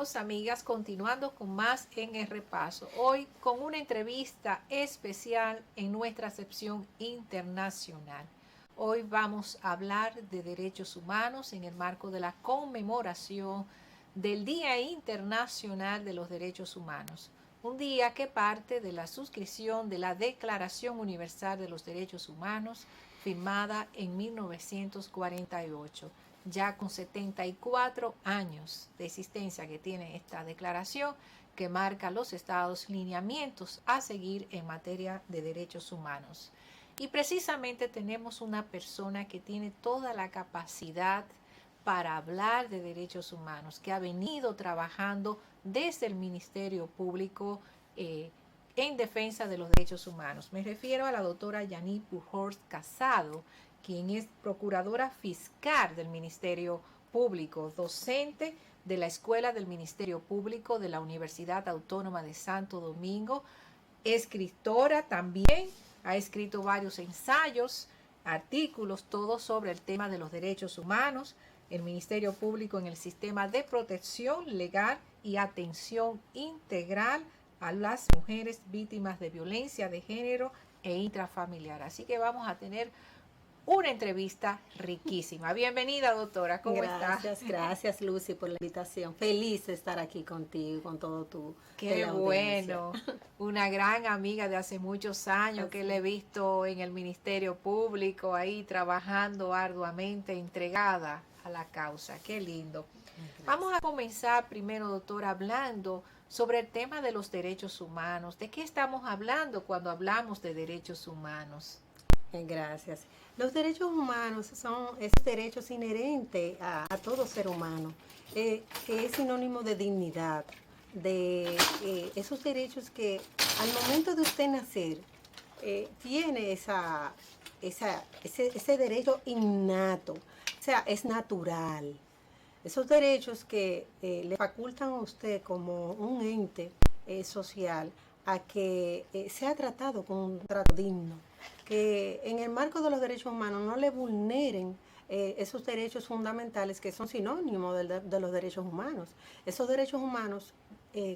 amigos, amigas, continuando con más en el repaso. Hoy con una entrevista especial en nuestra sección internacional. Hoy vamos a hablar de derechos humanos en el marco de la conmemoración del Día Internacional de los Derechos Humanos. Un día que parte de la suscripción de la Declaración Universal de los Derechos Humanos, firmada en 1948. Ya con 74 años de existencia que tiene esta declaración, que marca los estados lineamientos a seguir en materia de derechos humanos. Y precisamente tenemos una persona que tiene toda la capacidad para hablar de derechos humanos, que ha venido trabajando desde el Ministerio Público en defensa de los derechos humanos. Me refiero a la doctora Yanit Pujols Casado, quien es procuradora fiscal del Ministerio Público, docente de la Escuela del Ministerio Público de la Universidad Autónoma de Santo Domingo, escritora también, ha escrito varios ensayos, artículos, todos sobre el tema de los derechos humanos, el Ministerio Público en el sistema de protección legal y atención integral a las mujeres víctimas de violencia de género e intrafamiliar. Así que vamos a tener una entrevista riquísima. Bienvenida, doctora. ¿Cómo estás? Gracias, Lucy, por la invitación. Feliz de estar aquí contigo, con todo tu Qué bueno. Una gran amiga de hace muchos años que la he visto en el Ministerio Público, ahí trabajando arduamente, entregada a la causa. Qué lindo. Gracias. Vamos a comenzar primero, doctora, hablando sobre el tema de los derechos humanos. ¿De qué estamos hablando cuando hablamos de derechos humanos? Gracias. Los derechos humanos son esos derechos inherentes a todo ser humano, que es sinónimo de dignidad, de esos derechos que al momento de usted nacer tiene ese derecho innato, o sea, es natural. Esos derechos que le facultan a usted como un ente social a que sea tratado con un trato digno, que en el marco de los derechos humanos no le vulneren esos derechos fundamentales que son sinónimos de los derechos humanos. Esos derechos humanos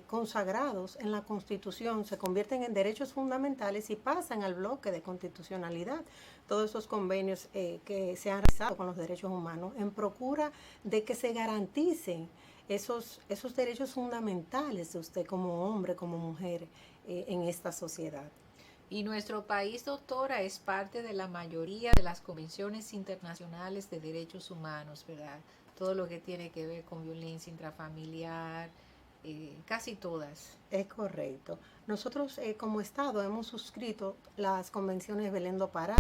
consagrados en la Constitución se convierten en derechos fundamentales y pasan al bloque de constitucionalidad. Todos esos convenios que se han realizado con los derechos humanos en procura de que se garanticen esos derechos fundamentales de usted como hombre, como mujer en esta sociedad. Y nuestro país, doctora, es parte de la mayoría de las convenciones internacionales de derechos humanos, ¿verdad? Todo lo que tiene que ver con violencia intrafamiliar, casi todas. Es correcto. Nosotros como Estado hemos suscrito las convenciones Belén do Pará,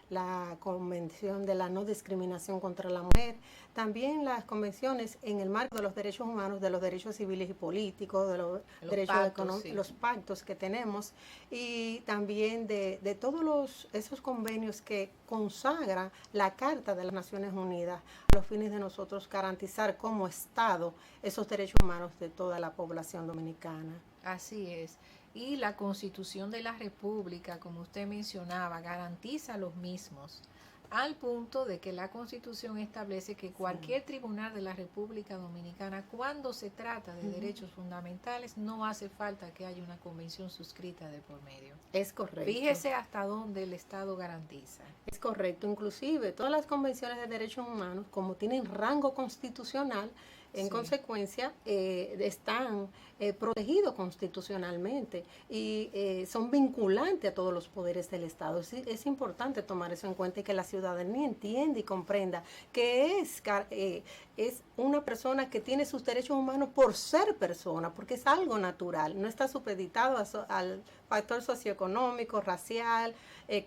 la Convención de la No Discriminación contra la Mujer, también las convenciones en el marco de los derechos humanos, de los derechos civiles y políticos, de los derechos económicos, sí, los pactos que tenemos, y también de todos esos convenios que consagra la Carta de las Naciones Unidas a los fines de nosotros garantizar como Estado esos derechos humanos de toda la población dominicana. Así es. Y la Constitución de la República, como usted mencionaba, garantiza los mismos, al punto de que la Constitución establece que cualquier tribunal de la República Dominicana, cuando se trata de derechos fundamentales, no hace falta que haya una convención suscrita de por medio. Es correcto. Fíjese hasta dónde el Estado garantiza. Es correcto. Inclusive, todas las convenciones de derechos humanos, como tienen rango constitucional, en consecuencia, están protegidos constitucionalmente y son vinculantes a todos los poderes del Estado. Es importante tomar eso en cuenta y que la ciudadanía entienda y comprenda que es una persona que tiene sus derechos humanos por ser persona, porque es algo natural, no está supeditado al factor socioeconómico, racial,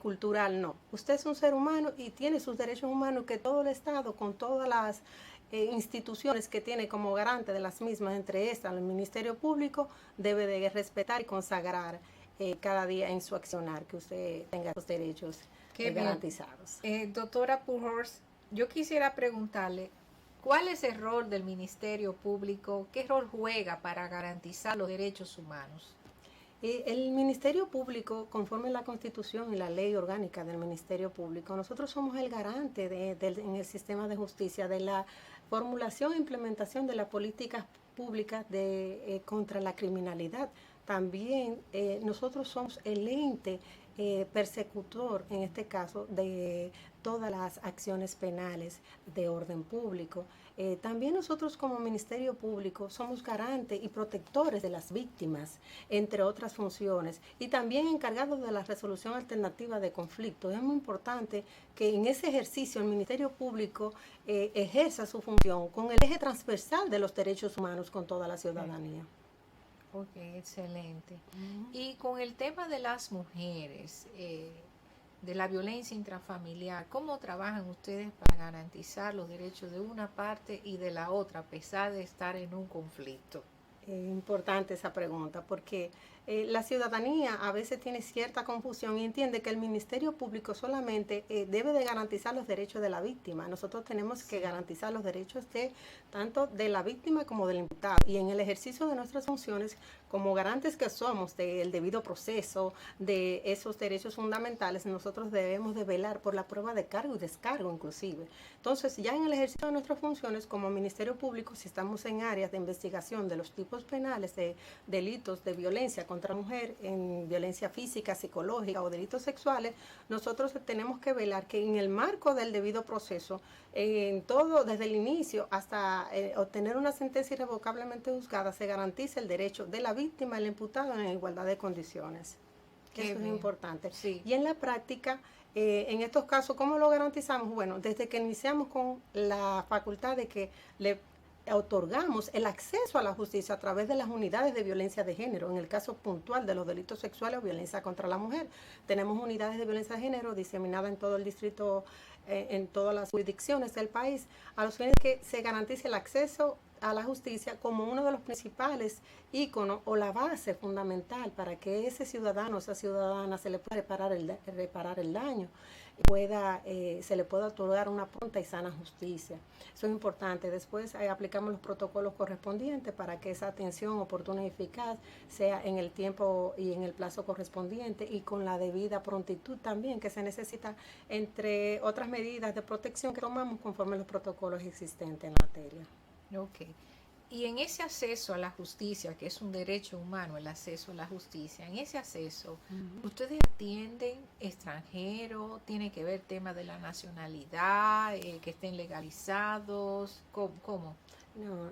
cultural, no. Usted es un ser humano y tiene sus derechos humanos que todo el Estado, con todas las instituciones que tiene como garante de las mismas, entre estas el Ministerio Público, debe de respetar y consagrar cada día en su accionar, que usted tenga los derechos garantizados. Doctora Pujols, yo quisiera preguntarle, ¿cuál es el rol del Ministerio Público? ¿Qué rol juega para garantizar los derechos humanos? El Ministerio Público, conforme la Constitución y la ley orgánica del Ministerio Público, nosotros somos el garante en el sistema de justicia de la formulación e implementación de las políticas públicas contra la criminalidad. También nosotros somos el ente persecutor, en este caso, de todas las acciones penales de orden público. También nosotros como Ministerio Público somos garantes y protectores de las víctimas, entre otras funciones, y también encargados de la resolución alternativa de conflictos. Es muy importante que en ese ejercicio el Ministerio Público ejerza su función con el eje transversal de los derechos humanos con toda la ciudadanía. Ok, excelente. Y con el tema de las mujeres, de la violencia intrafamiliar, ¿cómo trabajan ustedes para garantizar los derechos de una parte y de la otra, a pesar de estar en un conflicto? Importante esa pregunta, porque la ciudadanía a veces tiene cierta confusión y entiende que el Ministerio Público solamente debe de garantizar los derechos de la víctima. Nosotros tenemos que garantizar los derechos tanto de la víctima como del imputado. Y en el ejercicio de nuestras funciones, como garantes que somos del debido proceso, de esos derechos fundamentales, nosotros debemos de velar por la prueba de cargo y descargo inclusive. Entonces, ya en el ejercicio de nuestras funciones como Ministerio Público, si estamos en áreas de investigación de los tipos penales de delitos de violencia contra la mujer, en violencia física, psicológica o delitos sexuales, nosotros tenemos que velar que en el marco del debido proceso, en todo, desde el inicio hasta obtener una sentencia irrevocablemente juzgada, se garantice el derecho de la víctima y el imputado en igualdad de condiciones. Eso es importante. Sí. Y en la práctica, en estos casos, ¿cómo lo garantizamos? Bueno, desde que iniciamos con la facultad de que le otorgamos el acceso a la justicia a través de las unidades de violencia de género, en el caso puntual de los delitos sexuales o violencia contra la mujer. Tenemos unidades de violencia de género diseminadas en todo el distrito, en todas las jurisdicciones del país, a los fines que se garantice el acceso a la justicia como uno de los principales íconos o la base fundamental para que ese ciudadano o esa ciudadana se le pueda reparar el daño, se le pueda otorgar una pronta y sana justicia. Eso es importante. Después aplicamos los protocolos correspondientes para que esa atención oportuna y eficaz sea en el tiempo y en el plazo correspondiente y con la debida prontitud también que se necesita, entre otras medidas de protección que tomamos conforme a los protocolos existentes en materia. Ok. Y en ese acceso a la justicia, que es un derecho humano, el acceso a la justicia, en ese acceso, ¿ustedes atienden extranjeros? ¿Tiene que ver tema de la nacionalidad, que estén legalizados? ¿Cómo? No,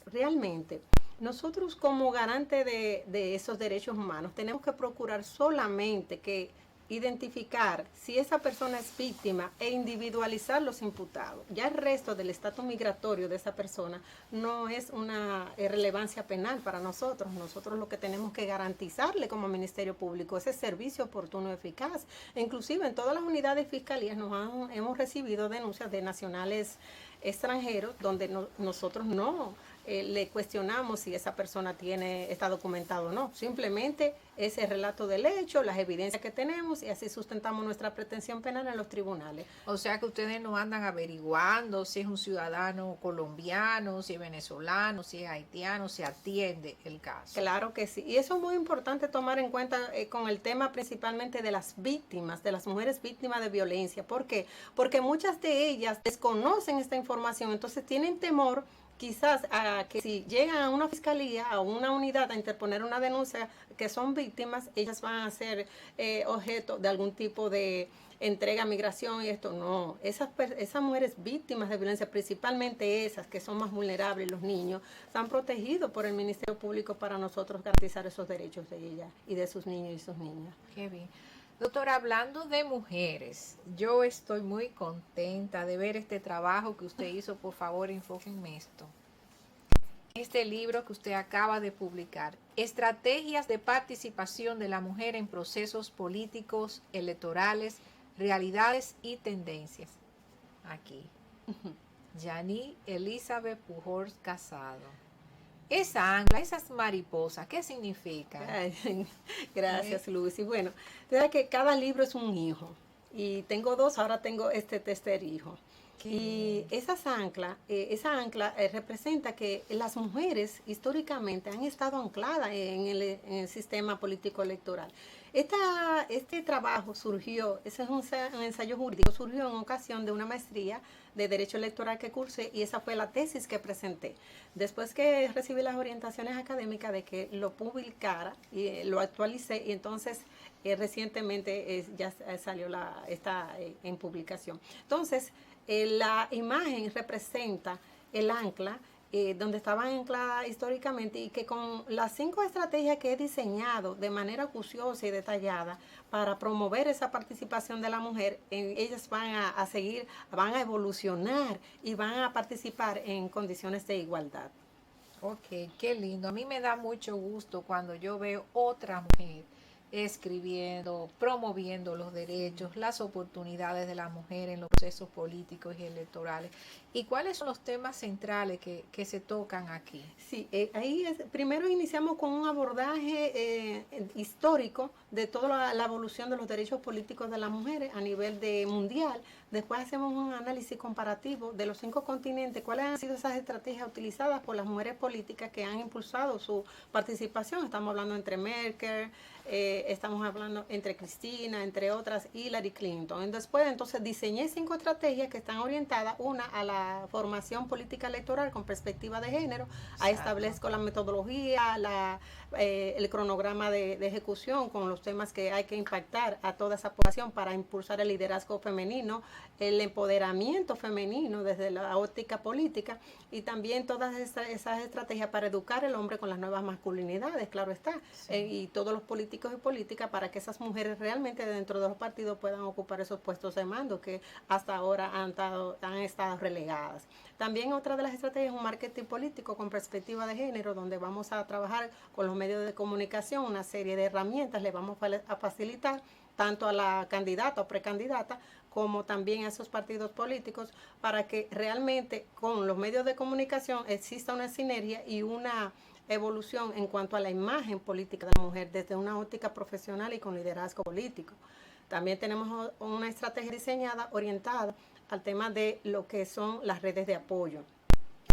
realmente, nosotros como garante de esos derechos humanos tenemos que procurar solamente que identificar si esa persona es víctima e individualizar los imputados. Ya el resto del estatus migratorio de esa persona no es una relevancia penal para nosotros. Nosotros lo que tenemos que garantizarle como Ministerio Público es el servicio oportuno y eficaz. Inclusive en todas las unidades de fiscalías hemos recibido denuncias de nacionales extranjeros donde nosotros no le cuestionamos si esa persona está documentado o no. Simplemente ese relato del hecho, las evidencias que tenemos y así sustentamos nuestra pretensión penal en los tribunales. O sea que ustedes no andan averiguando si es un ciudadano colombiano, si es venezolano, si es haitiano, se atiende el caso. Claro que sí. Y eso es muy importante tomar en cuenta con el tema principalmente de las víctimas, de las mujeres víctimas de violencia. ¿Por qué? Porque muchas de ellas desconocen esta información, entonces tienen temor quizás a que si llegan a una fiscalía, a una unidad a interponer una denuncia que son víctimas, ellas van a ser objeto de algún tipo de entrega a migración y esto no. Esas mujeres víctimas de violencia, principalmente esas que son más vulnerables, los niños, están protegidos por el Ministerio Público para nosotros garantizar esos derechos de ellas y de sus niños y sus niñas. Qué bien. Doctora, hablando de mujeres, yo estoy muy contenta de ver este trabajo que usted hizo. Por favor, enfóquenme esto. Este libro que usted acaba de publicar, Estrategias de participación de la mujer en procesos políticos, electorales, realidades y tendencias. Aquí. Yani Elizabeth Pujols Casado. Esa ancla, esas mariposas, ¿qué significan? Ay, gracias, Luis. Y bueno, verdad que cada libro es un hijo. Y tengo dos, ahora tengo este tercer hijo. Y esa ancla representa que las mujeres históricamente han estado ancladas en el sistema político electoral. Este trabajo surgió, ese es un ensayo jurídico, surgió en ocasión de una maestría de Derecho Electoral que cursé y esa fue la tesis que presenté. Después que recibí las orientaciones académicas de que lo publicara y lo actualicé y entonces recientemente ya salió está en publicación. Entonces, la imagen representa el ancla donde estaban ancladas históricamente y que con las 5 estrategias que he diseñado de manera acuciosa y detallada para promover esa participación de la mujer, ellas van a seguir, van a evolucionar y van a participar en condiciones de igualdad. Ok, qué lindo. A mí me da mucho gusto cuando yo veo otra mujer escribiendo, promoviendo los derechos, las oportunidades de la mujer en los procesos políticos y electorales. ¿Y cuáles son los temas centrales que se tocan aquí? Sí, primero iniciamos con un abordaje histórico de toda la evolución de los derechos políticos de las mujeres a nivel mundial. Después hacemos un análisis comparativo de los 5 continentes, cuáles han sido esas estrategias utilizadas por las mujeres políticas que han impulsado su participación. Estamos hablando entre Merkel, estamos hablando entre Cristina, entre otras, Hillary Clinton. Después, entonces, diseñé 5 estrategias que están orientadas, una a la formación política electoral con perspectiva de género, ahí establezco la metodología, el cronograma de ejecución con los temas que hay que impactar a toda esa población para impulsar el liderazgo femenino, el empoderamiento femenino desde la óptica política y también todas esas estrategias para educar al hombre con las nuevas masculinidades, claro está, y todos los políticos y políticas para que esas mujeres realmente dentro de los partidos puedan ocupar esos puestos de mando que hasta ahora han estado relegadas. También otra de las estrategias es un marketing político con perspectiva de género, donde vamos a trabajar con los medios de comunicación, una serie de herramientas le vamos a facilitar tanto a la candidata o precandidata como también a esos partidos políticos para que realmente con los medios de comunicación exista una sinergia y una evolución en cuanto a la imagen política de la mujer desde una óptica profesional y con liderazgo político. También tenemos una estrategia diseñada orientada al tema de lo que son las redes de apoyo.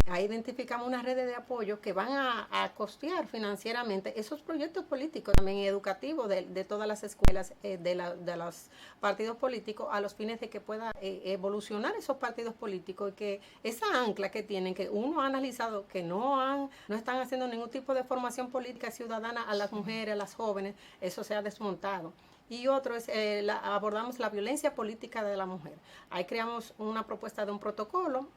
Ahí identificamos unas redes de apoyo que van a costear financieramente esos proyectos políticos, también educativos de todas las escuelas de los partidos políticos a los fines de que pueda evolucionar esos partidos políticos y que esa ancla que tienen, que uno ha analizado que no están haciendo ningún tipo de formación política ciudadana a las mujeres, a las jóvenes, eso se ha desmontado. Y otro es, abordamos la violencia política de la mujer. Ahí creamos una propuesta de un protocolo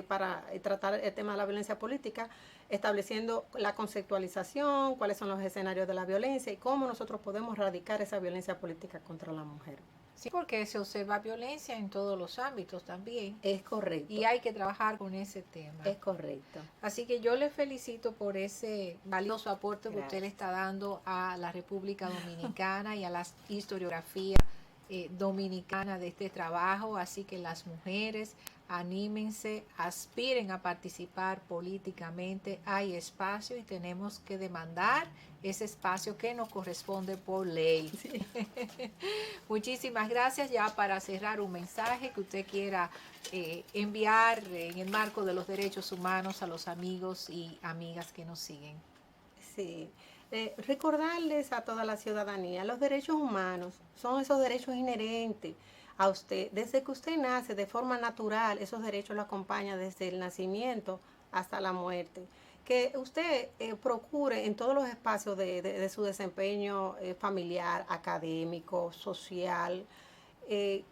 para tratar el tema de la violencia política, estableciendo la conceptualización, cuáles son los escenarios de la violencia y cómo nosotros podemos erradicar esa violencia política contra la mujer. Sí, porque se observa violencia en todos los ámbitos también. Es correcto. Y hay que trabajar con ese tema. Es correcto. Así que yo le felicito por ese valioso aporte que usted le está dando a la República Dominicana y a la historiografía dominicana de este trabajo. Así que las mujeres, anímense, aspiren a participar políticamente. Hay espacio y tenemos que demandar ese espacio que nos corresponde por ley. Sí. Muchísimas gracias. Ya para cerrar, un mensaje que usted quiera enviar en el marco de los derechos humanos a los amigos y amigas que nos siguen. Sí. Recordarles a toda la ciudadanía, los derechos humanos son esos derechos inherentes a usted. Desde que usted nace de forma natural, esos derechos lo acompañan desde el nacimiento hasta la muerte. Que usted procure en todos los espacios de su desempeño familiar, académico, social,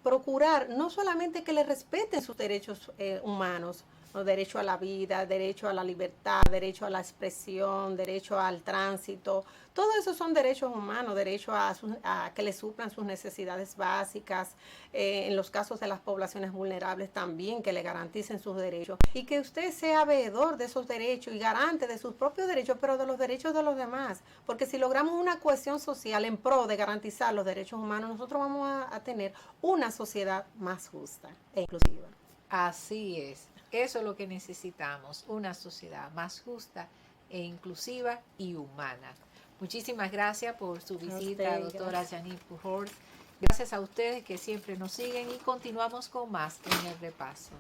procurar no solamente que le respeten sus derechos humanos, derecho a la vida, derecho a la libertad, derecho a la expresión, derecho al tránsito. Todos esos son derechos humanos, derecho a que le suplan sus necesidades básicas, en los casos de las poblaciones vulnerables también, que le garanticen sus derechos. Y que usted sea veedor de esos derechos y garante de sus propios derechos, pero de los derechos de los demás. Porque si logramos una cohesión social en pro de garantizar los derechos humanos, nosotros vamos a tener una sociedad más justa e inclusiva. Así es. Eso es lo que necesitamos, una sociedad más justa e inclusiva y humana. Muchísimas gracias por su visita, doctora Janine Pujols. Gracias a ustedes que siempre nos siguen y continuamos con más en el repaso.